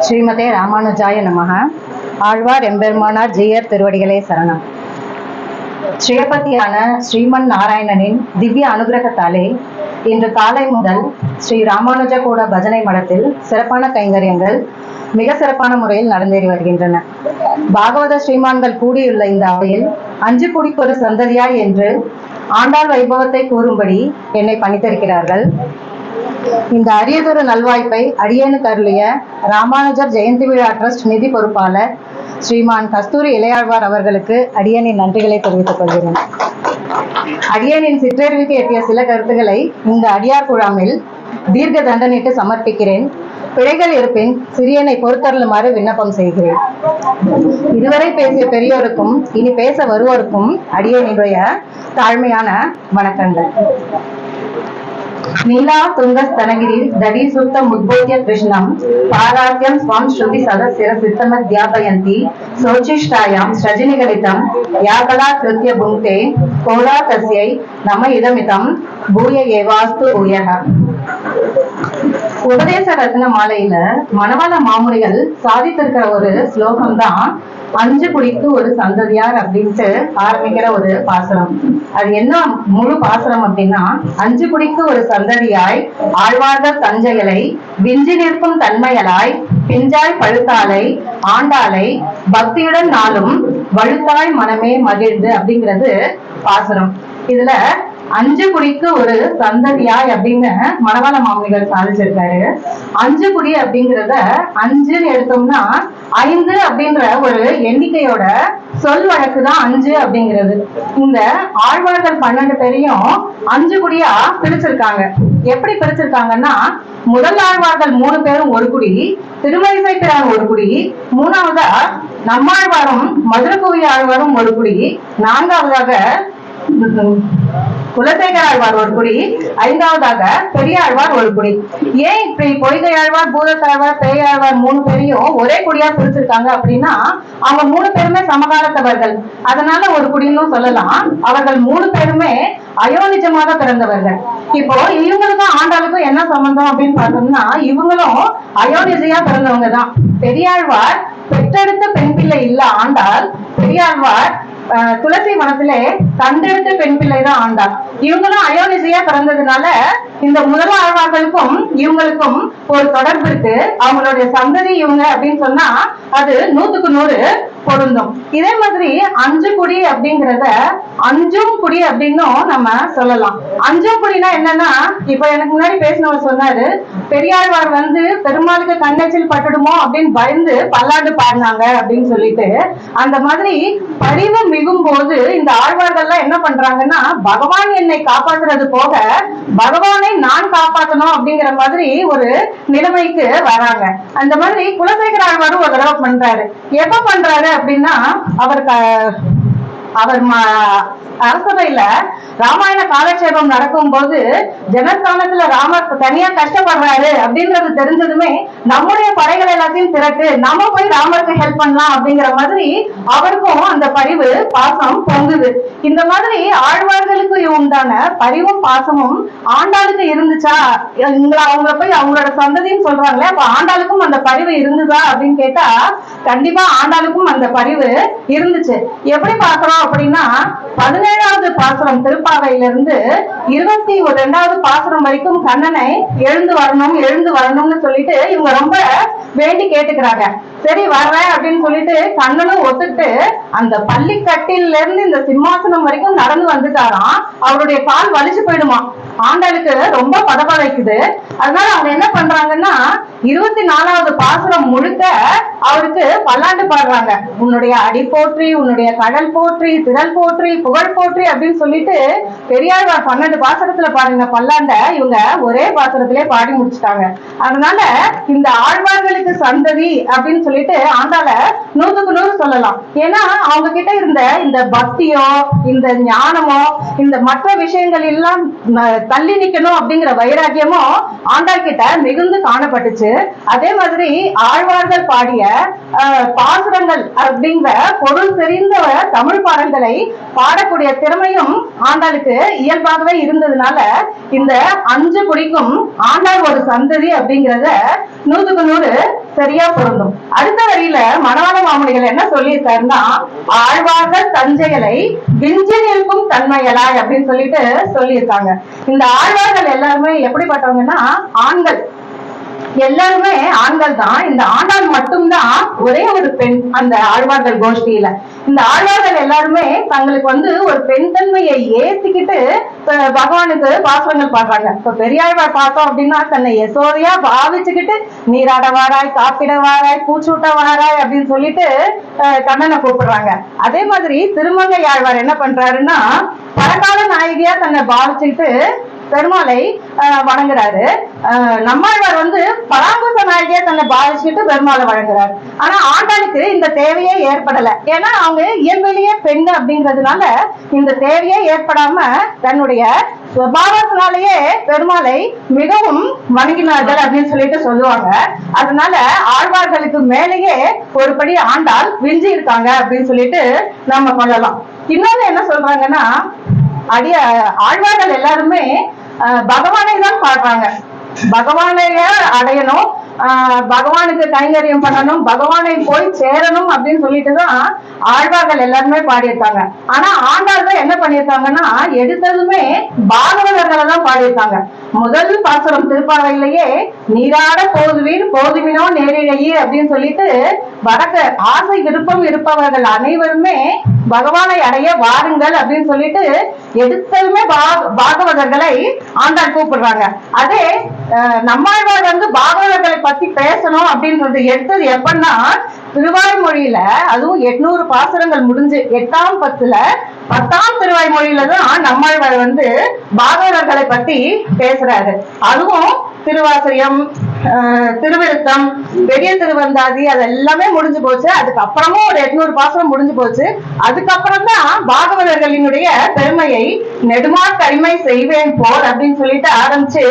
ஸ்ரீமதே ராமானுஜாய நமக. ஆழ்வார் எம்பெருமானார் ஜீயர் திருவடிகளே சரணம். ஸ்ரீபதியான ஸ்ரீமன் நாராயணனின் திவ்ய அனுகிரகத்தாலே இன்று காலை முதல் ஸ்ரீ ராமானுஜ கூட பஜனை மடத்தில் சிறப்பான கைங்கரியங்கள் மிக சிறப்பான முறையில் நடந்தேறி வருகின்றன. பாகவத ஸ்ரீமான்கள் கூடியுள்ள இந்த அவையில் அஞ்சு குடிக்கொரு சந்ததியாய் என்று ஆண்டாள் வைபவத்தை கூறும்படி என்னை பணித்திருக்கிறார்கள். இந்த அரியதொரு நல்வாய்ப்பை அடியேனுக்கு அருளிய ராமானுஜர் ஜெயந்தி விழா ட்ரஸ்ட் நிதி பொறுப்பாளர் ஸ்ரீமான் கஸ்தூரி இளையாழ்வார் அவர்களுக்கு அடியேனின் நன்றிகளை தெரிவித்துக் கொள்கிறேன். அடியேனின் சிற்றறிவுக்கு எட்டிய சில கருத்துக்களை இந்த அடியார் குழாமில் தீர்க்க தண்டனைக்கு சமர்ப்பிக்கிறேன். பிழைகள் இருப்பின் சிறியனை பொறுத்தருளுமாறு விண்ணப்பம் செய்கிறேன். இதுவரை பேசிய பெரியோருக்கும் இனி பேச வருவோருக்கும் அடியேனுடைய தாழ்மையான வணக்கங்கள். நீலா துங்கஸ்தனகிரி தடி சுத்த முத்போத்ய கிருஷ்ணம் பாராத்யம் ஸ்வம் ஸ்ருதி சதசிர சித்தமத் தியாபயந்தி சோச்சிஷ்டாயாம் ஸ்ரஜினிகலிதம் யாகலா கிருத்ய புங்கே கோலா தஸ்யை நம இதமிதம் பூய ஏவாஸ்து பூயக. உபதேச ரத்ன மாலையில மணவாள மாமுனிகள் சாதித்திருக்கிற ஒரு ஸ்லோகம் தான் அஞ்சு குடிக்கு ஒரு சந்ததியார் அப்படின்ட்டு ஆரம்பிக்கிற ஒரு பாசுரம். அது என்ன முழு பாசுரம் அப்படின்னா, அஞ்சு குடிக்கு ஒரு சந்ததியாய் ஆழ்வார்கள் தஞ்சைகளை விஞ்சி நிற்கும் தன்மையலாய் பிஞ்சாய் பழுத்தாலை ஆண்டாலை பக்தியுடன் நாளும் வழுத்தாய் மனமே மகிழ்ந்து அப்படிங்கிறது பாசுரம். இதுல அஞ்சு குடிக்கு ஒரு சந்ததியாய் அப்படின்னு மணவாள மாமுனிகள் சாதிச்சிருக்காரு. அஞ்சு குடி அப்படிங்கிறத அஞ்சுன்னு எடுத்தோம்னா ஐந்து அப்படின்ற ஒரு எண்ணிக்கையோட சொல் வழக்கு தான் அஞ்சு அப்படிங்கிறது. இந்த ஆழ்வார்கள் 12 பேரையும் அஞ்சு குடியா பிரிச்சிருக்காங்க. எப்படி பிரிச்சிருக்காங்கன்னா, முதல் ஆழ்வார்கள் 3 பேரும் ஒரு குடி, திருமழிசை பிரான் ஒரு குடி, மூணாவதா நம்மாழ்வாரும் மதுரகுவி ஆழ்வாரும் ஒரு குடி, நான்காவதாக குலசேகர ஆழ்வார் ஒரு குடி, ஐந்தாவதாக பெரியாழ்வார் ஒரு குடி. ஏன் இப்படி பொய்கை ஆழ்வார் பூதத்தாழ்வார் பேயாழ்வார் 3 பேரையும் ஒரே குடியா பிடிச்சிருக்காங்க அப்படின்னா, அவங்க 3 பேருமே சமகாலத்தவர்கள், அதனால ஒரு குடின்னு சொல்லலாம். அவர்கள் 3 பேருமே அயோனிஜமாக பிறந்தவர்கள். இப்போ இவங்களுக்கும் ஆண்டாளுக்கும் என்ன சம்பந்தம் அப்படின்னு பார்த்தோம்னா, இவங்களும் அயோனிஜையா பிறந்தவங்க தான். பெரியாழ்வார் பெற்றெடுத்த பெண் பிள்ளை இல்ல ஆண்டாள். பெரியாழ்வார் துளசி வனத்திலே தண்டெடுத்த பெண் பிள்ளை தான் ஆண்டாள். இவங்களும் அயோனிசையா பிறந்ததுனால இந்த முதல் ஆழ்வார்களுக்கும் இவங்களுக்கும் ஒரு தொடர்பு இருக்கு. அவங்களுடைய சந்ததி இவங்க அப்படின்னு சொன்னா அது 100க்கு 100 பொருந்தும். இதே மாதிரி அஞ்சு குடி அப்படிங்கிறத அஞ்சும் குடி அப்படின்னும் நம்ம சொல்லலாம். அஞ்சும் குடினா என்னன்னா, இப்ப எனக்கு முன்னாடி பேசினவர் சொன்னாரு, பெரியாழ்வார் பெருமாளுக்கு கண்ணெச்சில் பட்டுடுமோ அப்படின்னு பயந்து பல்லாண்டு பாடினாங்க அப்படின்னு சொல்லிட்டு, அந்த மாதிரி பரிவு மிகும் போது இந்த ஆழ்வார்கள்லாம் என்ன பண்றாங்கன்னா, பகவான் என்னை காப்பாத்துறது போக பகவானை நான் காப்பாற்றணும் அப்படிங்கிற மாதிரி ஒரு நிலைமைக்கு வராங்க. அந்த மாதிரி குலசேகர ஆழ்வாரும் ஒரு தடவை பண்றாரு. எப்ப பண்றாரு அப்படின்னா, அவர் அரசவையில ராமாயண காலட்சேபம் நடக்கும் போது ஜனஸ்தானத்துல ராமர் தனியா கஷ்டப்படுறாரு அப்படின்றது தெரிஞ்சதுமே, நம்முடைய படைகள் எல்லாத்தையும் திரட்டு, நம்ம போய் ராமருக்கு ஹெல்ப் பண்ணலாம் அப்படிங்கிற மாதிரி அவருக்கும் அந்த பரிவு பாசம் பொங்குது. இந்த மாதிரி ஆழ்வார்களுக்கு உண்டான பரிவும் பாசமும் ஆண்டாளுக்கு இருந்துச்சா? அவங்கள போய் அவங்களோட சந்ததியும் சொல்றாங்களே, அப்ப ஆண்டாளுக்கும் அந்த பரிவு இருந்துதா அப்படின்னு கேட்டா, கண்டிப்பா ஆண்டாளுக்கும் அந்த பரிவு இருந்துச்சு. எப்படி பாக்குறோம் அப்படின்னா, 17வது பாசுரம் திருப்பாவையிலிருந்து 22வது பாசுரம் வரைக்கும் கண்ணனை எழுந்து வரணும்னு சொல்லிட்டு இவங்க ரொம்ப வேண்டி கேட்டுக்கிறாங்க. சரி வர்றேன் அப்படின்னு சொல்லிட்டு கண்ணனும் ஒத்துட்டு அந்த பள்ளிக்கட்டில இருந்து இந்த சிம்மாசனம் வரைக்கும் நடந்து வந்துட்டாராம். அவருடைய கால் வலிச்சு போயிடுமா. ஆண்டாளுக்கு ரொம்ப பதபதைக்குது. அதனால அவங்க என்ன பண்றாங்கன்னா, 24வது பாசுரம் முழுக்க அவருக்கு பல்லாண்டு பாடுறாங்க. உன்னுடைய அடி போற்றி, உன்னுடைய கடல் போற்றி, திரள் போற்றி, புகழ் போற்றி அப்படின்னு சொல்லிட்டு பெரியாழ்வார் 12 பாசுரத்துல பாருங்க பல்லாண்ட இவங்க ஒரே பாசுரத்திலே பாடி முடிச்சுட்டாங்க. அதனால இந்த ஆழ்வார்களுக்கு சந்ததி அப்படின்னு சொல்லிட்டு ஆண்டாள 100க்கு 100 சொல்லலாம். ஏன்னா அவங்க கிட்ட இருந்த இந்த பக்தியோ இந்த ஞானமோ இந்த மற்ற விஷயங்கள் எல்லாம் தள்ளி நிக்கணும் அப்படிங்கிற வைராக்கியமோ ஆண்டாள் கிட்ட மிகுந்து காணப்பட்டுச்சு. அதே மாதிரி ஆழ்வார்கள் பாடிய பாசுரங்கள் அப்படிங்கிற பொருள் தெரிந்த தமிழ் பாடல்களை பாடக்கூடிய திறமையும் ஆண்டாளுக்கு இயல்பாகவே இருந்ததுனால இந்த அஞ்சு குடிக்கும் ஆண்டாள் ஒரு சந்ததி அப்படிங்கிறத 100க்கு 100 சரியா பொருந்தும். அடுத்த வரியில மணவாள மாமுனிகள் என்ன சொல்லியிருக்காருன்னா, ஆழ்வார்கள் தஞ்சைகளை விஞ்சி நிற்கும் தன்மையலாய் அப்படின்னு சொல்லிட்டு சொல்லியிருக்காங்க. இந்த ஆழ்வார்கள் எல்லாருமே எப்படிப்பட்டவங்கன்னா ஆண்கள், எல்லாருமே ஆண்கள் தான். இந்த ஆண்டாள் மட்டும்தான் ஒரே ஒரு பெண் அந்த ஆழ்வார்கள் கோஷ்டியில. இந்த ஆழ்வார்கள் எல்லாருமே தங்களுக்கு ஒரு பெண் தன்மையை ஏத்திக்கிட்டு பகவானுக்கு பாசுரங்கள் பாடுறாங்க. இப்ப பெரியாழ்வார் பார்த்தோம் அப்படின்னா தன்னை யசோதையா பாவிச்சுக்கிட்டு நீராட வாராய், காப்பிட வாராய், பூச்சூட்ட வாராய் அப்படின்னு சொல்லிட்டு கண்ணனை கூப்பிடுறாங்க. அதே மாதிரி திருமங்கை ஆழ்வார் என்ன பண்றாருன்னா பரகால நாயகியா தன்னை பாவிச்சுக்கிட்டு பெருமாளை வணங்குறாரு. நம்மாழ்வார் பராங்குச நாயகியா தன்னை பாதிச்சுட்டு பெருமாளை வழங்குறாரு. ஆனா ஆண்டாளுக்கு இந்த தேவையே ஏற்படல. ஏன்னா அவங்க இயல்பிலேயே பெண் அப்படிங்கிறதுனால இந்த தேவையே ஏற்படாம தன்னுடைய சுபாவத்தினாலேயே பெருமாளை மிகவும் வணங்கினார்கள் அப்படின்னு சொல்லிட்டு சொல்லுவாங்க. அதனால ஆழ்வார்களுக்கு மேலேயே ஒருபடி ஆண்டாள் விஞ்சி இருக்காங்க அப்படின்னு சொல்லிட்டு நம்ம சொல்லலாம். இன்னொன்னு என்ன சொல்றாங்கன்னா, ஆழ்வார்கள் எல்லாருமே பகவானை தான் பாடுறாங்க. பகவானைய அடையணும், பகவானுக்கு கைங்கரியம் பண்ணணும், பகவானை போய் சேரணும் அப்படின்னு சொல்லிட்டுதான் ஆழ்வார்கள் எல்லாருமே பாடியிருக்காங்க. ஆனா ஆண்டாள்கள் என்ன பண்ணியிருக்காங்கன்னா எடுத்ததுமே பாகவதர்களை தான் பாடியிருக்காங்க. முதல் பாசுரம் திருப்பாவையிலேயே நீராட போதுவீர் போதுவினோ நேரிழையே அப்படின்னு சொல்லிட்டு வடக்கு ஆசை விருப்பம் இருப்பவர்கள் அனைவருமே பகவானை அடைய வாருங்கள் அப்படின்னு சொல்லிட்டு எடுத்ததுமே பாகவதர்களை ஆண்டாள் கூப்பிடுறாங்க. அதே நம்மாழ்வார் பாகவதர்களை பத்தி பேசணும் அப்படின்றது எடுத்தது எப்பன்னா திருவாய்மொழியில, அதுவும் 800 பாசுரங்கள் முடிஞ்சு 8ஆம் பத்துல 10ஆம் திருவாய்மொழியில தான் நம்மாழ்வார் பாகவதர்களை பத்தி பேசுறாரு. அதுவும் திருவாசரியம், திருவிருத்தம், பெரிய திருவந்தாதி அது எல்லாமே முடிஞ்சு போச்சு. அதுக்கப்புறமும் ஒரு 800 பாசுரம் முடிஞ்சு போச்சு. அதுக்கப்புறம் தான் பாகவதர்களினுடைய பெருமையை நெடுமாற் கரிமை செய்வேன் போல் அப்படின்னு சொல்லிட்டு ஆரம்பிச்சு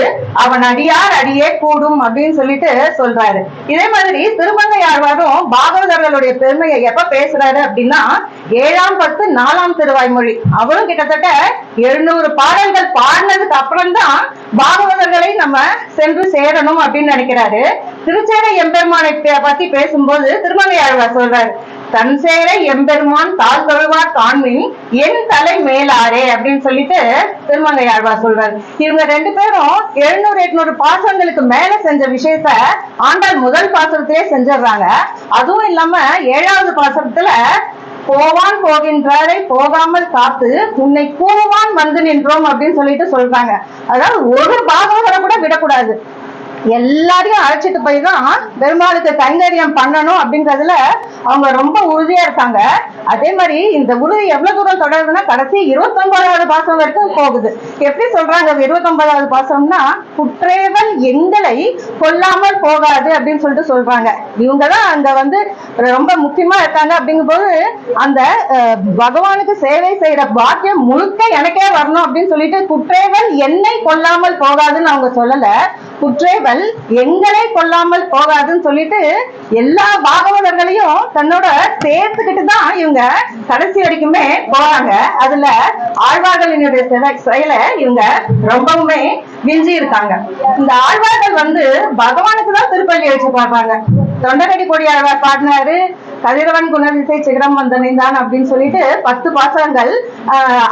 அவன் அடியார் அடியே கூடும் அப்படின்னு சொல்லிட்டு சொல்றாரு. இதே மாதிரி திருமங்கை ஆழ்வாரும் பாகவதர்களுடைய பெருமையை எப்ப பேசுறாரு அப்படின்னா 7ஆம் பத்து 4ஆம் திருவாய்மொழி. அவரும் கிட்டத்தட்ட 700 பாடல்கள் பாடினதுக்கு அப்புறம் தான் பாகவதர்களை நம்ம சென்று சேரணும் அப்படின்னு நினைக்கிறாரு. திருச்சேரை எம்பெருமானை பத்தி பேசும்போது திருமங்கை ஆழ்வார் சொல்றாரு, தன் சேர எம்பெருமான் தாழ் தொழுவார் காண்மின் என் தலை மேலாரே அப்படின்னு சொல்லிட்டு திருமங்கை ஆழ்வார் சொல்றாரு. இவங்க 2 பேரும் 700-800 பாசங்களுக்கு மேல செஞ்ச விஷயத்த ஆண்டாள் முதல் பாசனத்திலே செஞ்சிடறாங்க. அதுவும் இல்லாம 7ஆவது பாசனத்துல போவான் போகின்றாரை போகாமல் காத்து உன்னை கூவான் வந்து நின்றோம் அப்படின்னு சொல்லிட்டு சொல்றாங்க. அதாவது ஒரு பாகவதரை கூட விடக்கூடாது, எல்லாரையும் அழைச்சிட்டு போய் தான் பெருமாளுக்கு கைங்கரியம் பண்ணணும் அப்படின்றதுல அவங்க ரொம்ப உறுதியா இருக்காங்க. அதே மாதிரி இந்த உறுதி எவ்வளவு தூரம் தொடருதுன்னா கடைசி 29வது பாசம் வரைக்கும் போகுது. எப்படி சொல்றாங்க 29வது பாசம்னா, குற்றேவல் எங்களை கொல்லாமல் போகாது அப்படின்னு சொல்லிட்டு சொல்றாங்க. இவங்கதான் அங்க ரொம்ப முக்கியமா இருக்காங்க. அப்படிங்கும் போது அந்த பகவானுக்கு சேவை செய்யற பாக்கியம் முழுக்க எனக்கே வரணும் அப்படின்னு சொல்லிட்டு குற்றேவல் என்னை கொல்லாமல் போகாதுன்னு அவங்க சொல்லல, குற்றேவல் எங்களை கொல்லாமல் போகாதுன்னு சொல்லிட்டு எல்லா பாகவதர்களையும் தன்னோட சேர்த்துக்கிட்டு தான் இவங்க கடைசி வரைக்குமே போறாங்க. அதுல ஆழ்வார்களினுடைய செயலை இவங்க ரொம்பவுமே விஞ்சி இருக்காங்க. இந்த ஆழ்வார்கள் பகவானுக்கு தான் திருப்பள்ளி எழுச்சி பாடுறாங்க. தொண்டரடி கொடி ஆழ்வார் பாடினாரு, கதிரவன் குணதிசை சிகரம் வந்தனைந்தான் அப்படின்னு சொல்லிட்டு 10 பாசனங்கள்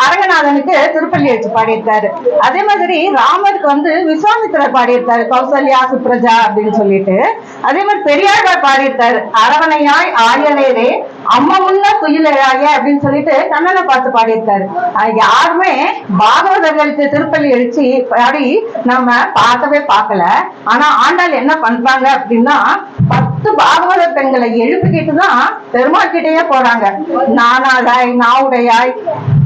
அரங்கநாதனுக்கு திருப்பள்ளி எழுச்சி பாடியிருக்காரு. அதே மாதிரி ராமருக்கு விஸ்வாமித்திரர் பாடியிருக்காரு கௌசல்யா சுப்ரஜா அப்படின்னு சொல்லிட்டு. அதே மாதிரி பெரியாழ்வார் பாடியிருக்காரு அரவணையாய் ஆயனேரே அம்மா முன்ன துயிலாய அப்படின்னு சொல்லிட்டு கண்ணனை பார்த்து பாடியிருக்காரு. யாருமே பாகவதர்களுக்கு திருப்பள்ளி எழுச்சி பாடி நம்ம பார்க்கவே பார்க்கல. ஆனா ஆண்டாள் என்ன பண்றாங்க அப்படின்னா 10 பாகவதர் பெண்களை எழுப்பிக்கிட்டு தான் பெருமாள் கிட்டேயே போறாங்க. நானாதாய் நாவுடையாய்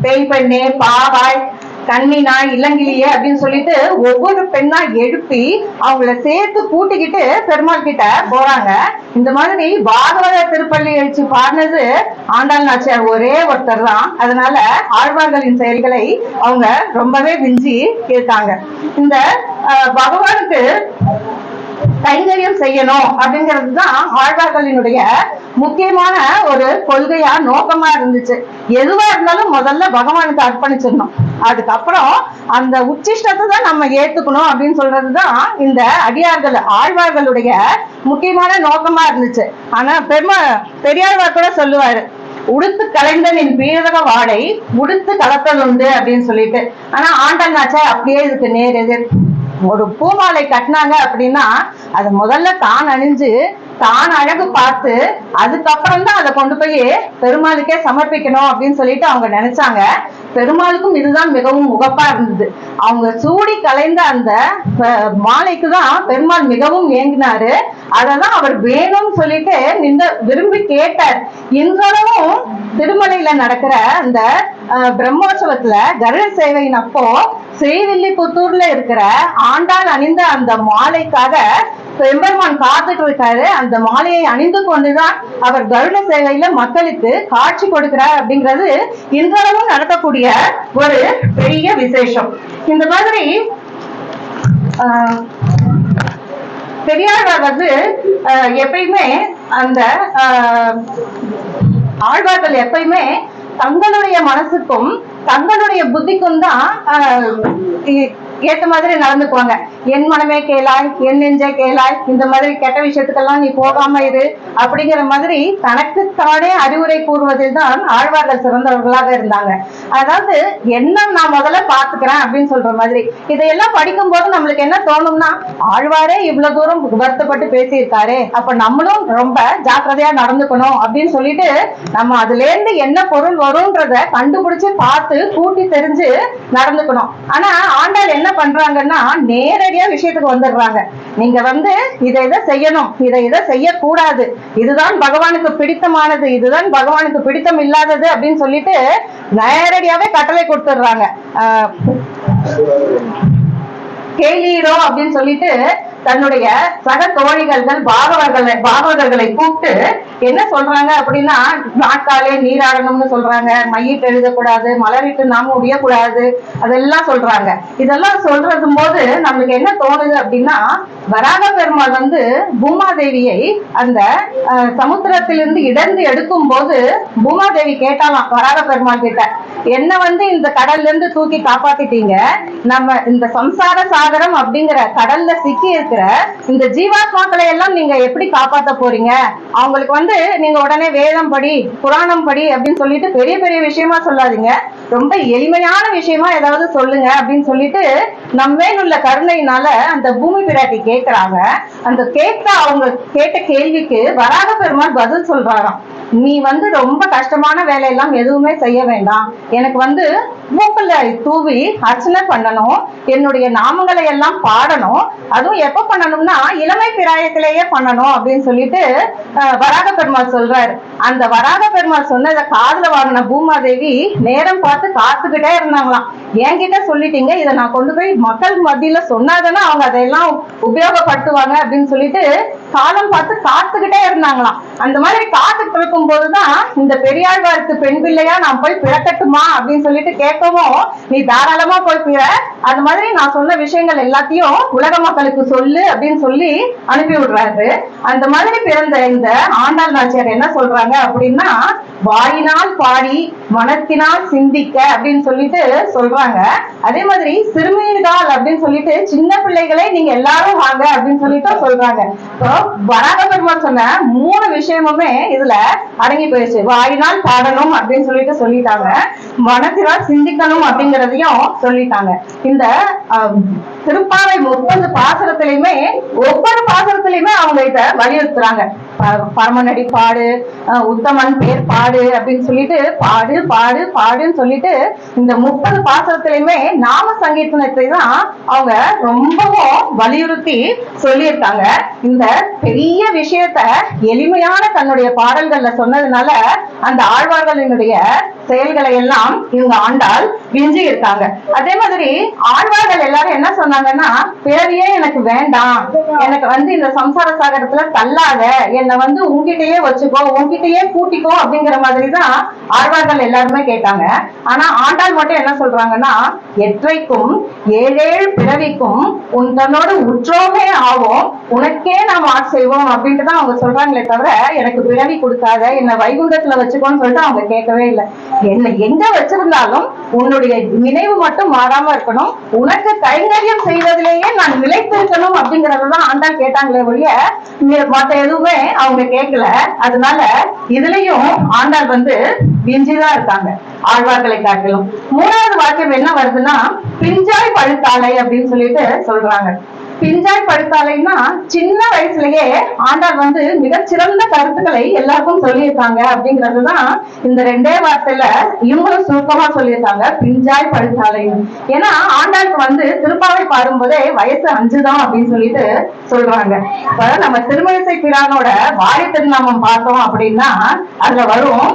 பேய் பெண்ணே பாவாய் கண்ணினாய் இளங்கிலியே அப்படின்னு சொல்லிட்டு ஒவ்வொரு பெண்ணா எழுப்பி அவங்கள சேர்த்து கூட்டிக்கிட்டு பெருமாள் கிட்ட போறாங்க. இந்த மாதிரி பாகவத திருப்பள்ளி எழுச்சி பாடினது ஆண்டாள் நாச்சியார் ஒரே ஒருத்தர் தான். அதனால ஆழ்வார்களின் செயல்களை அவங்க ரொம்பவே விஞ்சி இருக்காங்க. இந்த பகவானுக்கு கைங்கரியம் செய்யணும் அப்படிங்கிறது தான் ஆழ்வார்களினுடைய முக்கியமான ஒரு கொள்கையா நோக்கமா இருந்துச்சு. எதுவா இருந்தாலும் முதல்ல பகவானுக்கு அர்ப்பணிச்சிடணும். அதுக்கப்புறம் அந்த உச்சிஷ்டத்தை தான் நம்ம ஏத்துக்கணும் அப்படின்னு சொல்றதுதான் இந்த அடியார்கள் ஆழ்வார்களுடைய முக்கியமான நோக்கமா இருந்துச்சு. ஆனா பெரியாழ்வார் கூட சொல்லுவாரு, உடுத்து கலைந்தனின் பீரக வாடை உடுத்து கலத்தல் உண்டு அப்படின்னு சொல்லிட்டு. ஆனா ஆண்டாள் நாச்சியார் அப்படியே இதுக்கு நேர் எதிர். ஒரு பூமாலை கட்டினாங்க அப்படின்னா அது முதல்ல தான் அணிஞ்சு தான் அழகு பார்த்து அதுக்கப்புறம் தான் அதை கொண்டு போய் பெருமாளுக்கே சமர்ப்பிக்கணும் அப்படின்னு சொல்லிட்டு அவங்க நினைச்சாங்க. பெருமாளுக்கும் இதுதான் மிகவும் உகப்பா இருந்தது. அவங்க சூடி கலைந்த அந்த மாலைக்கு தான் பெருமாள் மிகவும் ஏங்கினாரு. அததான் அவர் வேணும்னு சொல்லிட்டு விரும்பி கேட்டார். இன்றளவும் திருமலையில நடக்கிற அந்த பிரம்மோற்சவத்துல கருட சேவையின் அப்போ ஸ்ரீவில்லிபுத்தூர்ல இருக்கிற ஆண்டாள் அணிந்த அந்த மாலைக்காக பெருமான் காத்துட்டு இருக்காரு. அந்த மாலையை அணிந்து கொண்டுதான் அவர் கருட சேவையில மக்களுக்கு காட்சி கொடுக்கிறார் அப்படிங்கிறது இன்றளவும் நடக்கக்கூடிய ஒரு பெரிய விசேஷம். இந்த மாதிரி பெரியாழ்வார் வந்து எப்பயுமே அந்த ஆழ்வார்கள் எப்பயுமே தங்களுடைய மனசுக்கும் தங்களுடைய புத்திக்கும் தான் ஏத்த மாதிரி நடந்துக்குவாங்க. என் மனமே கேளாய், என் நெஞ்சே கேளாய், இந்த மாதிரி கெட்ட விஷயத்துக்கெல்லாம் நீ போகாம இரு அப்படிங்கிற மாதிரி தனக்குத்தானே அறிவுரை கூறுவதில் தான் ஆழ்வார்கள் சிறந்தவர்களாக இருந்தாங்க. அதாவது என்ன நான் முதல்ல பாத்துக்கிறேன் அப்படின்னு சொல்ற மாதிரி. இதையெல்லாம் படிக்கும் போது நம்மளுக்கு என்ன தோணும்னா, ஆழ்வாரே இவ்வளவு தூரம் வருத்தப்பட்டு பேசியிருக்காரு, அப்ப நம்மளும் ரொம்ப ஜாக்கிரதையா நடந்துக்கணும் அப்படின்னு சொல்லிட்டு நம்ம அதுல இருந்து என்ன பொருள் வரும்ன்றத கண்டுபிடிச்சு பார்த்து கூட்டி தெரிஞ்சு நடந்துக்கணும். ஆனா ஆண்டாள் என்ன பண்றாங்கன்னா நேரடியா விஷயத்துக்கு வந்துடுறாங்க. நீங்க வந்து இதை செய்யணும், இதை செய்யக்கூடாது, இதுதான் பகவானுக்கு பிடித்தமானது, இதுதான் பகவானுக்கு பிடித்தம் இல்லாதது அப்படின்னு சொல்லிட்டு நேரடியாவே கட்டளை கொடுத்துடுறாங்க. கேளீரோ அப்படின்னு சொல்லிட்டு தன்னுடைய சக தோழிகள் பாகவதர்களை கூப்பிட்டு என்ன சொல்றாங்க அப்படின்னா, நாட்காலே நீராடணும்னு சொல்றாங்க, மையிட்டு எழுதக்கூடாது, மலரிட்டு நாம உடையக்கூடாது, அதெல்லாம் சொல்றாங்க. இதெல்லாம் சொல்றது போது நம்மளுக்கு என்ன தோணுது அப்படின்னா, வராக பெருமாள் வந்து பூமாதேவியை அந்த சமுத்திரத்திலிருந்து இடர்ந்து எடுக்கும் போது பூமாதேவி கேட்டாலாம் வராக பெருமாள் கிட்ட, என்ன வந்து இந்த கடல்ல இருந்து தூக்கி காப்பாத்திட்டீங்க, நம்ம இந்த சம்சார சாகரம் அப்படிங்கிற கடல்ல சிக்கி இருக்கிற இந்த ஜீவாத்மாக்களை எல்லாம் நீங்க எப்படி காப்பாற்ற போறீங்க? அவங்களுக்கு வந்து நீங்க உடனே வேதம் படி, புராணம் படி அப்படின்னு சொல்லிட்டு பெரிய பெரிய விஷயமா சொல்லாதீங்க, ரொம்ப எளிமையான விஷயமா ஏதாவது சொல்லுங்க அப்படின்னு சொல்லிட்டு நம்மேல் உள்ள கருணையினால அந்த பூமி பிராட்டி கேட்கிறாங்க. அந்த அவங்க கேட்ட கேள்விக்கு வராக பெருமாள் பதில் சொல்றாராம், நீ வந்து ரொம்ப கஷ்டமான வேலையெல்லாம் எதுவுமே செய்ய வேண்டாம், எனக்கு வந்து மூக்கல்ல தூவி அர்ச்சனை பண்ணணும், என்னுடைய நாமங்களை எல்லாம் பாடணும், அதுவும் எப்ப பண்ணணும்னா இளமை பிராயத்திலேயே பண்ணணும் அப்படின்னு சொல்லிட்டு வராக பெருமாள் சொல்றாரு. அந்த வராக பெருமாள் சொன்னதை காதுல வாங்கின பூமாதேவி நேரம் பார்த்து காத்துக்கிட்டே இருந்தாங்களாம். என்கிட்ட சொல்லிட்டீங்க, இதை நான் கொண்டு போய் மக்கள் மத்தியில சொன்னாதானே அவங்க அதையெல்லாம் உபயோகப்படுத்துவாங்க அப்படின்னு சொல்லிட்டு காலம் பார்த்து காத்துக்கிட்டே இருந்தாங்களாம். அந்த மாதிரி காத்துட்டு இருக்கும் போதுதான் இந்த பெரியாழ்வாருக்கு பெண் பிள்ளையா நான் போய் பிறக்கட்டுமா அப்படின்னு சொல்லிட்டு கேட்கவும், நீ தாராளமா போய் பிற, அது மாதிரி நான் சொன்ன விஷயங்கள் எல்லாத்தையும் உலக மக்களுக்கு சொல்லு அப்படின்னு சொல்லி அனுப்பி விடுறாரு. அந்த மாதிரி பிறந்த இந்த ஆண்டாள் நாச்சியார் என்ன சொல்றாங்க அப்படின்னா, வாயினால் பாடி மனத்தினால் சிந்திக்க அப்படின்னு சொல்லிட்டு சொல்றாங்க. அதே மாதிரி சிறுமீன்கால் அப்படின்னு சொல்லிட்டு சின்ன பிள்ளைகளே நீங்க எல்லாரும் வாங்க அப்படின்னு சொல்லிட்டு சொல்றாங்க. வராக பெருமாள் சொன்ன 3 விஷயமுமே இதுல அடங்கி போயிடுச்சு. வாயினால் பாடணும் அப்படின்னு சொல்லிட்டு சொல்லிட்டாங்க, மனத்தினால் சிந்திக்கணும் அப்படிங்கறதையும் சொல்லிட்டாங்க. இந்த திருப்பாவை 30 பாசுரத்திலையுமே ஒவ்வொரு பாசுரத்திலையுமே அவங்க இத வலியுறுத்துறாங்க. பரமநடி பாடு, உத்தமன் பேர் பாடு அப்படின்னு சொல்லிட்டு பாடு பாடு பாடுன்னு சொல்லிட்டு இந்த 30 பாசுரத்திலையுமே நாம சங்கீர்த்தனத்தை தான் அவங்க ரொம்பவும் வலியுறுத்தி சொல்லியிருக்காங்க. இந்த பெரிய விஷயத்த எளிமையான தன்னுடைய பாடல்கள்ல சொன்னதுனால அந்த ஆழ்வார்களினுடைய செயல்களை எல்லாம் இவங்க ஆண்டாள் விஞ்சி இருக்காங்க. அதே மாதிரி ஆழ்வார்கள் எல்லாரும் என்ன சொன்னாங்கன்னா, பிறவியே எனக்கு வேண்டாம், எனக்கு வந்து இந்த சம்சார சாகரத்துல தள்ளாத, என்னை வந்து உன்கிட்டயே வச்சுக்கோ, உன்கிட்டயே கூட்டிக்கோ அப்படிங்கிற மாதிரிதான் ஆழ்வார்கள் எல்லாருமே கேட்டாங்க. ஆனா ஆண்டாள் மட்டும் என்ன சொல்றாங்கன்னா, எற்றைக்கும் 7 பிறவிக்கும் உன் தன்னோடு உற்றோமே ஆவோம், உனக்கே நாம் செய்வோம் அப்படின்ட்டு தான் அவங்க சொல்றாங்களே தவிர எனக்கு பிறவி கொடுக்காத, என்னை வைகுண்டத்துல வச்சுக்கோன்னு சொல்லிட்டு அவங்க கேட்கவே இல்லை. என்ன எங்க வச்சிருந்தாலும் உன்னுடைய நினைவு மட்டும் மாறாம இருக்கணும், உனக்கு கைங்கரியம் செய்வதிலேயே நான் நிலைத்திருக்கணும் அப்படிங்கறதுதான் ஆண்டாள் கேட்டாங்களே ஒழிய மத்த எதுவுமே அவங்க கேட்கல. அதனால இதுலயும் ஆண்டாள் விஞ்சிதான் இருக்காங்க ஆழ்வார்களை காட்டிலும். மூணாவது வாக்கியம் என்ன வருதுன்னா, பிஞ்சாய் பழுத்தாலை அப்படின்னு சொல்லிட்டு சொல்றாங்க. பிஞ்சாய் பழுத்தாலைன்னா சின்ன வயசுலயே ஆண்டாள் மிகச்சிறந்த கருத்துக்களை எல்லாருக்கும் சொல்லியிருக்காங்க அப்படிங்கறதுதான் இந்த ரெண்டே வார்த்தையில இவங்களும் சுருக்கமா சொல்லியிருக்காங்க, பிஞ்சாய் பழுத்தாலை. ஏன்னா ஆண்டாளுக்கு திருப்பாவை பாடும்போதே வயசு 5 தான் அப்படின்னு சொல்லிட்டு சொல்றாங்க. இப்ப நம்ம திருமழிசை பிரானோட வாரி திருநாமம் பார்த்தோம் அப்படின்னா அதுல வரும்,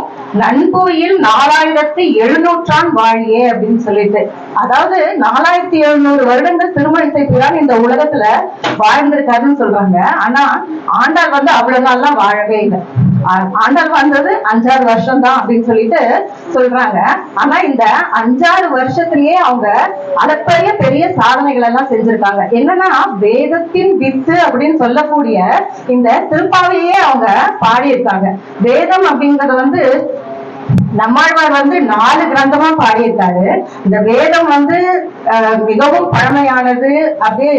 நன்புயில் 4700 வாழியே அப்படின்னு சொல்லிட்டு. அதாவது 4700 வருடங்கள் திருமழிசை பிரான் இந்த உலகத்துல வாழ்ந்திருக்காருன்னு சொல்றாங்க. ஆனா ஆண்டாள் அவ்வளவு நாள்லாம் வாழவே இல்லை. ஆண்டாள் வாழ்ந்தது 5-6 வருஷம் தான் அப்படின்னு சொல்லிட்டு சொல்றாங்க. ஆனா இந்த 5-6 வருஷத்திலேயே அவங்க அளப்பரிய பெரிய சாதனைகள் எல்லாம் செஞ்சிருக்காங்க. என்னன்னா வேதத்தின் வித்து அப்படின்னு சொல்லக்கூடிய இந்த திருப்பாவையே அவங்க பாடியிருக்காங்க. வேதம் அப்படிங்கறது நம்மாழ்வார் 4 கிரந்தமா பாடியிருக்காரு. இந்த வேதம் மிகவும் பழமையானது, அப்படியே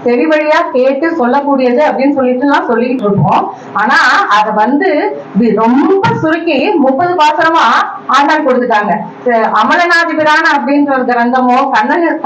செவி வழியா கேட்டு சொல்லக்கூடியது அப்படின்னு சொல்லிட்டு எல்லாம் சொல்லிட்டு இருக்கோம். ஆனா அத ரொம்ப சுருக்கி 30 பாசனமா ஆண்டாள் கொடுத்துட்டாங்க. அமலநாதிபிரான் அப்படின்ற கிரந்தமோ,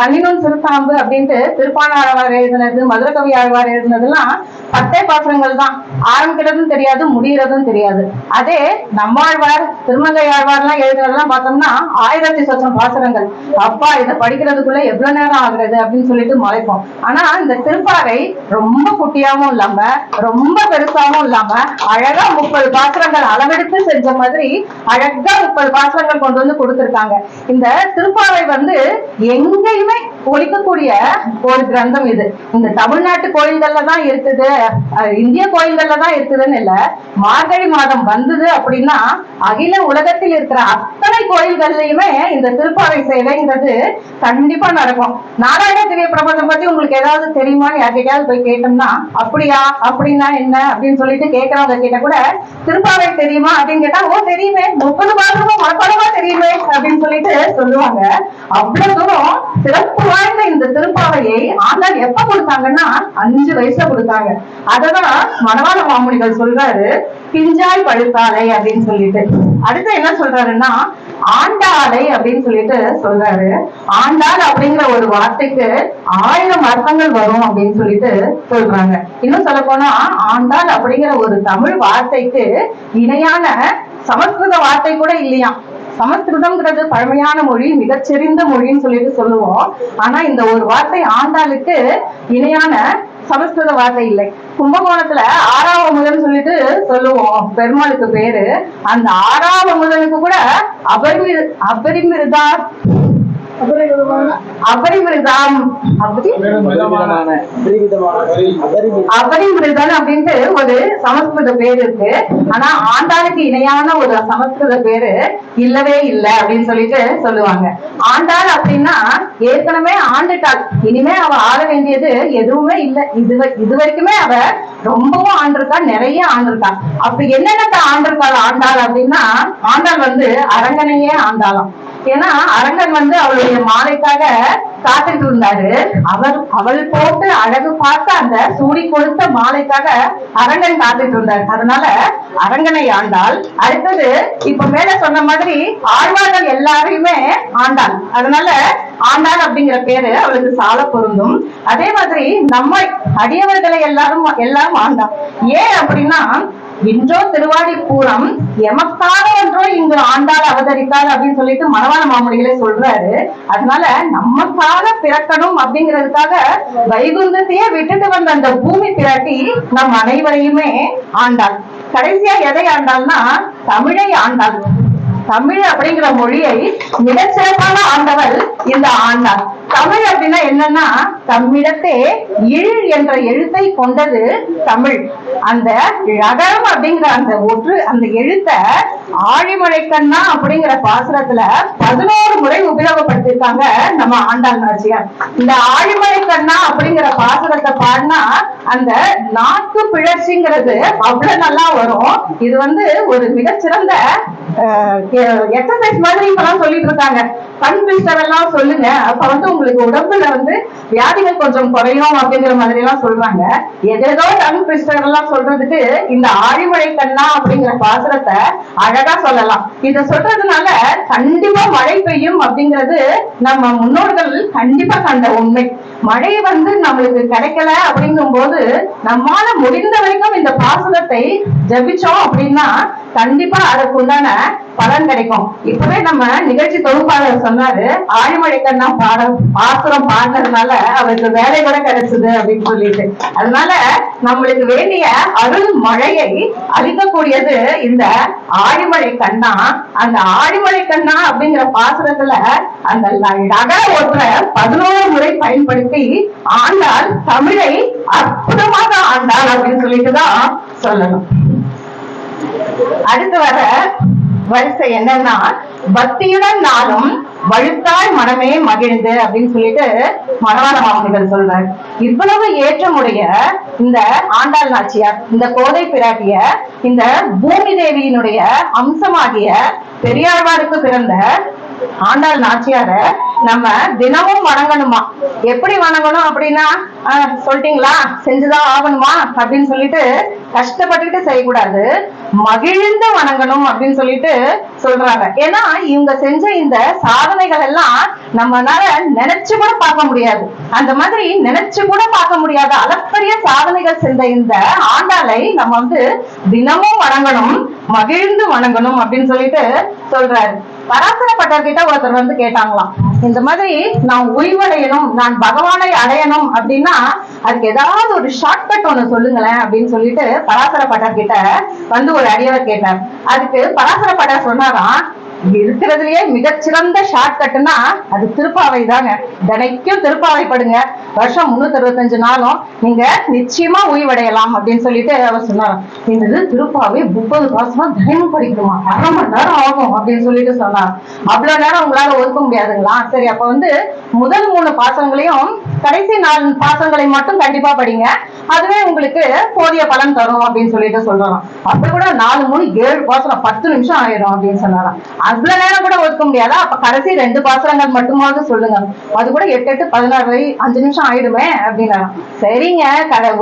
கண்ணினும் சிறுசாம்பு அப்படின்ட்டு திருப்பாணாழ்வார் எழுதினது, மதுரகவி ஆழ்வார் எழுதினதுலாம் 10 பாசனங்கள் தான். ஆரம்பிக்கிறதும் தெரியாது, முடிகிறதும் தெரியாது. அதே நம்மாழ்வார் திருமங்கை ஆழ்வார்லாம் எழுதுறதெல்லாம் பார்த்தோம்னா 1000 சொச்சம் பாசனங்கள். அப்பா இதை படிக்கிறதுக்குள்ள எவ்வளவு நேரம் ஆகுறது அப்படின்னு சொல்லிட்டு மலைப்போம். ஆனா இந்த திருப்பாவை ரொம்ப குட்டியாவும் இல்லாம ரொம்ப பெருசாவும் இல்லாம அழகா 30 பாசனங்கள் அளவெடுத்து செஞ்ச மாதிரி அழகா 30 பாசனங்கள் கொண்டு கொடுத்திருக்காங்க. இந்த திருப்பாவை எங்கேயுமே ஒழிக்கக்கூடிய ஒரு கிரந்தம் இது. இந்த தமிழ்நாட்டு கோயில்கள்ல தான் இருக்குது, இந்திய கோயில்கள்ல தான் இருக்குதுன்னு இல்ல. மார்கழி மாதம் வந்தது அப்படின்னா அகில உலகத்தில் இருக்கிற அத்தனை கோயில்கள்லயுமே இந்த திருப்பாவை சேவைங்கிறது கண்டிப்பா நடக்கும். நாராயண திவ்ய பிரபந்தம் பத்தி உங்களுக்கு ஏதாவது தெரியுமான்னு யார்கிட்டயாவது போய் கேட்டோம்னா, அப்படியா அப்படின்னா என்ன அப்படின்னு சொல்லிட்டு கேட்கறவங்க கிட்ட கூட திருப்பாவை தெரியுமா அப்படின்னு கேட்டா, ஓ தெரியுமே, 30 பாசமும் மனப்பாடமா தெரியுமே அப்படின்னு சொல்லிட்டு சொல்லுவாங்க. அவ்வளவு தூரம் சிறப்பு வாய்ந்த இந்த திருப்பாவையை ஆண்டாள் எப்ப கொடுத்தாங்கன்னா 5 வயசுல கொடுத்தாங்க. அததான் மணவாள மாமுனிகள் சொல்றாரு, பிஞ்சாய் பழுத்தாலை அப்படின்னு சொல்லிட்டு. அடுத்து என்ன சொல்றாருன்னா, ஆண்டாளை அப்படின்னு சொல்லிட்டு சொல்றாரு. ஆண்டாள் அப்படிங்கிற ஒரு வார்த்தைக்கு 1000 அர்த்தங்கள் வரும் அப்படின்னு சொல்லிட்டு சொல்றாங்க. இன்னும் சொல்ல போனா ஆண்டாள் அப்படிங்கிற ஒரு தமிழ் வார்த்தைக்கு இணையான சமஸ்கிருத வார்த்தை கூட இல்லையா. சமஸ்கிருதம்ங்கிறது பழமையான மொழி, மிகச்சிறந்த மொழின்னு சொல்லிட்டு சொல்லுவோம். ஆனா இந்த ஒரு வார்த்தை ஆண்டாளுக்கு இணையான சமஸ்கிருத வார்த்தை இல்லை. கும்பகோணத்துல 6ஆம் அமுதன் சொல்லிட்டு சொல்லுவோம் பெருமாளுக்கு பேரு. அந்த 6ஆம் அமுதனுக்கு கூட அபரிமிருதா அபரிமிருதம் அப்படின்ட்டு ஒரு சமஸ்கிருத பேரு இருக்கு. ஆனா ஆண்டாளுக்கு இணையான ஒரு சமஸ்கிருத பேரு இல்லவே இல்லை அப்படின்னு சொல்லிட்டு சொல்லுவாங்க. ஆண்டாள் அப்படின்னா ஏற்கனவே ஆண்டுட்டாள், இனிமே அவ ஆள வேண்டியது எதுவுமே இல்லை. இது வரைக்குமே அவ ரொம்பவும் ஆண்டிருக்கா, நிறைய ஆண்டிருக்கா. அப்படி என்னென்ன ஆண்டிருக்காள் ஆண்டாள் அப்படின்னா, ஆண்டாள் அரங்கனையே ஆண்டாளாம். ஏன்னா அரங்கன் அவளுடைய மாலைக்காக காத்துட்டு இருந்தாரு. அவள் போட்டு அழகு பார்த்து அந்த சூடி கொடுத்த மாலைக்காக அரங்கன் காத்துட்டு இருந்தாரு. அதனால அரங்கனை ஆண்டாள். அடுத்தது இப்ப மேல சொன்ன மாதிரி ஆழ்வார்கள் எல்லாரையுமே ஆண்டாள். அதனால ஆண்டாள் அப்படிங்கிற பேரு அவளுக்கு சால பொருந்தும். அதே மாதிரி நம்ம அடியவர்களை எல்லாரும் ஆண்டாள். ஏன் அப்படின்னா, இன்றோ திருவாடி பூரம் எமக்காக ஒன்றோ இங்கு ஆண்டாள் அவதரித்தாள் அப்படின்னு சொல்லிட்டு மணவாள மாமுனிகளே சொல்றாரு. அதனால நமக்காக பிறக்கணும் அப்படிங்கிறதுக்காக வைகுந்தத்தையே விட்டுட்டு வந்த அந்த பூமி பிராட்டி நம் அனைவரையுமே ஆண்டாள். கடைசியா எதை ஆண்டாள்னா தமிழை ஆண்டாள். தமிழ் அப்படிங்கிற மொழியை மிகச்சிறப்பான ஆண்டவள் இந்த ஆண்டாள். தமிழ் அப்படின்னா என்னன்னா, தம்மிடத்தே இழ் என்ற எழுத்தை கொண்டது தமிழ். அந்த ழகரம் அப்படிங்கிற அந்த எழுத்த ஆழிமழைக்கண்ணா அப்படிங்கிற பாசுரத்துல 11 முறை உபயோகப்படுத்திருக்காங்க நம்ம ஆண்டாள் நாச்சியார். இந்த ஆழிமழைக்கண்ணா அப்படிங்கிற பாசுரத்தை பாடினா அந்த நாக்கு பிழற்சிங்கிறது அவ்வளவு நல்லா வரும். இது வந்து ஒரு மிகச்சிறந்த எக்ஸசைஸ் மாதிரி இப்பெல்லாம் சொல்லிட்டு இருக்காங்க. கண் ட்விஸ்டர் எல்லாம் சொல்லுங்க, அப்ப வந்து உங்களுக்கு உடம்புல வந்து வியாதிகள் கொஞ்சம் குறையும் அப்படிங்கிற மாதிரி எல்லாம் சொல்றாங்க. ஏதேதோ கண் ட்விஸ்டர் எல்லாம் சொல்றதுக்கு இந்த ஆழிமழை கண்ணா அப்படிங்கிற பாசுரத்தை அழகா சொல்லலாம். இத சொல்றதுனால கண்டிப்பா மழை பெய்யும் அப்படிங்கிறது நம்ம முன்னோர்கள் கண்டிப்பா கண்ட உண்மை. மழை வந்து நம்மளுக்கு கிடைக்கல அப்படிங்கும் போது நம்மால முடிந்த வரைக்கும் இந்த பாசுரத்தை ஜபிச்சோம் அப்படின்னா கண்டிப்பா அதற்கு உண்டான பலன் கிடைக்கும். இப்பவே நம்ம நிகழ்ச்சி தொகுப்பாளர் சொன்னாரு, ஆழிமழை கண்ணா பாசுரம் பாடுறதுனால அவருக்கு வேலை கூட கிடைச்சது அப்படின்னு சொல்லிட்டு. அதனால நம்மளுக்கு வேண்டிய அருள் மழையை அளிக்கக்கூடியது இந்த ஆழிமழை கண்ணா. அந்த ஆழிமழை கண்ணா அப்படிங்கிற பாசுரத்துல அந்த நகர ஒற்ற 11 முறை பயன்படுத்தி ஆண்டாள் தமிழை அற்புதமாக ஆண்டாள் அப்படின்னு சொல்லிட்டுதான் சொல்லணும். அடுத்து வர வரிசை என்னன்னா, பக்தியுடன் நாளும் வழுத்தாய் மனமே மகிழ்ந்து அப்படின்னு சொல்லிட்டு மணவாள மாமுனிகள் சொல்றார். இவ்வளவு ஏற்றமுடைய இந்த ஆண்டாள் நாச்சியார், இந்த கோதை பிராட்டிய, இந்த பூமி தேவியினுடைய அம்சமாகிய பெரியாழ்வாருக்கு பிறந்த ஆண்டாள் நாச்சியார நம்ம தினமும் வணங்கணுமா? எப்படி வணங்கணும் அப்படின்னா, சொல்லிட்டீங்களா செஞ்சுதான் ஆகணுமா அப்படின்னு சொல்லிட்டு கஷ்டப்பட்டுட்டு செய்யக்கூடாது, மகிழ்ந்து வணங்கணும் அப்படின்னு சொல்லிட்டு சொல்றாங்க. ஏன்னா இவங்க செஞ்ச இந்த சாதனைகள் எல்லாம் நம்மளால நினைச்சு கூட பார்க்க முடியாது. அந்த மாதிரி நினைச்சு கூட பார்க்க முடியாத அளப்பரிய சாதனைகள் செஞ்ச இந்த ஆண்டாளை நம்ம வந்து தினமும் வணங்கணும், மகிழ்ந்து வணங்கணும் அப்படின்னு சொல்லிட்டு சொல்றாரு. பராசர பட்டர்கிட்ட ஒருத்தர் வந்து கேட்டாங்களாம், இந்த மாதிரி நான் உய்வடையணும், நான் பகவானை அடையணும் அப்படின்னா அதுக்கு ஏதாவது ஒரு ஷார்ட்கட் ஒண்ணு சொல்லுங்களேன் அப்படின்னு சொல்லிட்டு பராசர பட்டர்கிட்ட வந்து ஒரு அடியவர் கேட்டார். அதுக்கு பராசர பட்டர் சொன்னாராம், இருக்கிறதுலயே மிகச்சிறந்த ஷார்ட்கட்னா அது திருப்பாவை தாங்க. தினைக்கும் திருப்பாவை படுங்க, வருஷம் 365 நாளும் நீங்க நிச்சயமா உய்வடையலாம் அப்படின்னு சொல்லிட்டு அவர் சொன்னாராம். இந்த திருப்பாவை 30 பாசமா தினமும் படிக்கணுமா, 1/2 மணி நேரம் ஆகும் அப்படின்னு சொல்லிட்டு சொன்னார். அவ்வளவு நேரம் உங்களால ஒதுக்க முடியாதுங்களா? சரி, அப்ப வந்து முதல் 3 பாசங்களையும் கடைசி 4 பாசங்களை மட்டும் கண்டிப்பா படிங்க, அதுவே உங்களுக்கு போதிய பலன் தரும் அப்படின்னு சொல்லிட்டு சொல்றாராம். அப்ப கூட 4 3 7 பாசனம் 10 நிமிஷம் ஆயிடும் அப்படின்னு சொன்னாராம். அவ்வளவு நேரம் கூட ஒதுக்க முடியாதா? அப்ப கடைசி 2 பாசுரங்கள் மட்டுமாவது சொல்லுங்க, அது கூட 8 8 16 5 நிமிஷம் ஆயிடுமே அப்படின்னாராம். சரிங்க,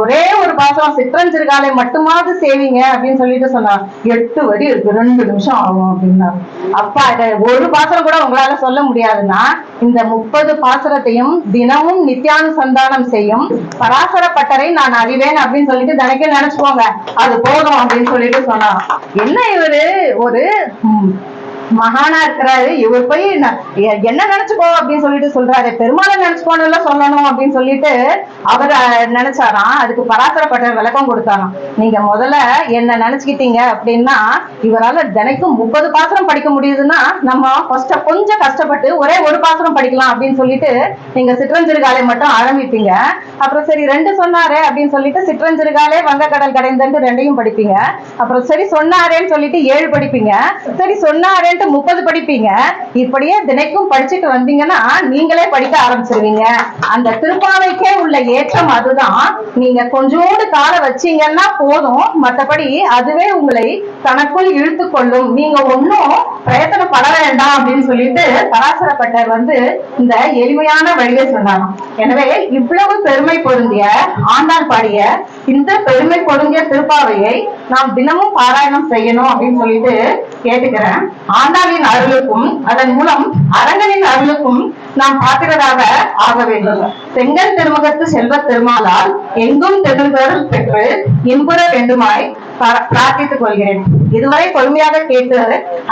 ஒரே ஒரு பாசுரம் சிற்றஞ்சிறுகாலை மட்டுமாவது சேவிங்க அப்படின்னு சொல்லிட்டு சொன்னாங்க. 8 வரி இருக்கு, 2 நிமிஷம் ஆகும் அப்படின்னாரு. அப்ப ஒரு பாசுரம் கூட உங்களால சொல்ல முடியாதுன்னா இந்த 30 பாசுரத்தையும் தினமும் நித்தியானுசந்தானம் செய்யும் பராசர பட்டரை நான் அறிவேன் அப்படின்னு சொல்லிட்டு தினைக்கும் நினைச்சுக்கோங்க, அது போதும் அப்படின்னு சொல்லிட்டு சொன்னாங்க. என்ன இவரு ஒரு மகானா இருக்கிறாரு, இவர் போய் என்ன நினைச்சுக்கோ அப்படின்னு சொல்லிட்டு சொல்றாரு, பெருமாளை நினைச்சுக்கோன்னு சொல்லணும் அப்படின்னு சொல்லிட்டு அவர் நினைச்சாராம். அதுக்கு பராசரப்பட்டர் விளக்கம் கொடுத்தாராம். நீங்க முதல்ல என்ன நினைச்சுக்கிட்டீங்க அப்படின்னா இவரால தினைக்கும் 30 பாசுரம் படிக்க முடியுதுன்னா நம்ம கொஞ்சம் கஷ்டப்பட்டு ஒரே ஒரு பாசுரம் படிக்கலாம் அப்படின்னு சொல்லிட்டு நீங்க சிற்றஞ்சிறுகாலை மட்டும் ஆரம்பிப்பீங்க. அப்புறம் சரி 2 சொன்னாரே அப்படின்னு சொல்லிட்டு சிற்றஞ்சிறுகாலே வங்கக்கடல் கடைந்து 2ஐயும் படிப்பீங்க. அப்புறம் சரி சொன்னாரேன்னு சொல்லிட்டு 7 படிப்பீங்க. சரி சொன்னாரே 30 படிப்பீங்க. இப்படியே தினைக்கும் படிச்சுட்டு வந்தீங்கன்னா நீங்களே படிக்க ஆரம்பிச்சிருவீங்க. அந்த திருப்பாவைக்கே உள்ள ஏற்றம் அதுதான். நீங்க கொஞ்சோண்டு கால வச்சீங்கன்னா போதும், மற்றபடி அதுவே உங்களை தனக்குள் இழுத்து கொள்ளும், நீங்க ஒன்னும் பிரயத்தனப்பட வேண்டாம் அப்படின்னு சொல்லிட்டு பராசரப்பட்டர் வந்து இந்த எளிமையான வழியை சொன்னாங்க. எனவே இவ்வளவு பெருமை பொருந்திய ஆண்டாள் பாடிய இந்த பெருமை பொருந்திய திருப்பாவையை நாம் தினமும் பாராயணம் செய்யணும் அப்படின்னு சொல்லிட்டு கேட்டுக்கிறேன். ஆண்டாளின் அருளுக்கும் அதன் மூலம் அரங்கனின் அருளுக்கும் நாம் பாத்திரராக ஆக வேண்டும். செங்கல் திருமுகத்து செல்வ திருமாலால் எங்கும் திருந்தருள் பெற்று இன்புற வேண்டுமாய் பிரார்த்தித்துக் கொள்கிறேன். இதுவரை பொறுமையாக கேட்டு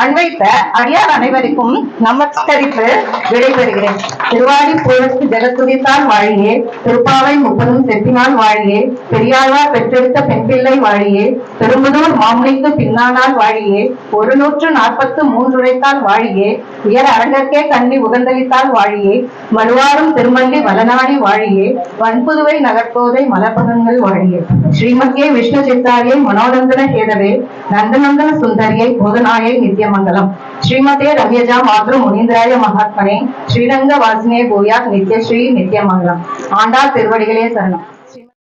அன்வைத்த அடியார் அனைவருக்கும் நமஸ்கரித்து விடைபெறுகிறேன். திருவாடி பூரத்து ஜெகத்துதித்தால் வாழியே, திருப்பாவை 30 செட்டினால் வாழியே, பெரியாழ்வார் பெற்றெடுத்த பெண் பிள்ளை வாழியே, பெரும்புதூர் மாமுனிக்கு பின்னானால் வாழியே, 143 உரைத்தால் வாழியே, உயர் அரங்கற்கே கண்ணி உகந்தளித்தால் வாழியே, மறுவாரும் திருமண்டி வளநாடி வாழியே, வன்புதுவை நகர்கோதை மலர்பகங்கள் வாழியே, ஸ்ரீமத்தியே விஷ்ணு சித்தாரியை மனோரஞ்சன கேதவே, நந்தநந்தன சுந்தரியை போதனாயை நித்தியமங்கலம், ஸ்ரீமதே ரம்யஜா மாத்ரு முனீந்திராய மகாத்மனே, ஸ்ரீரங்க வாசினே பூயாத் நித்யஸ்ரீ நித்தியமங்கலம். ஆண்டாள் திருவடிகளே சரணம்.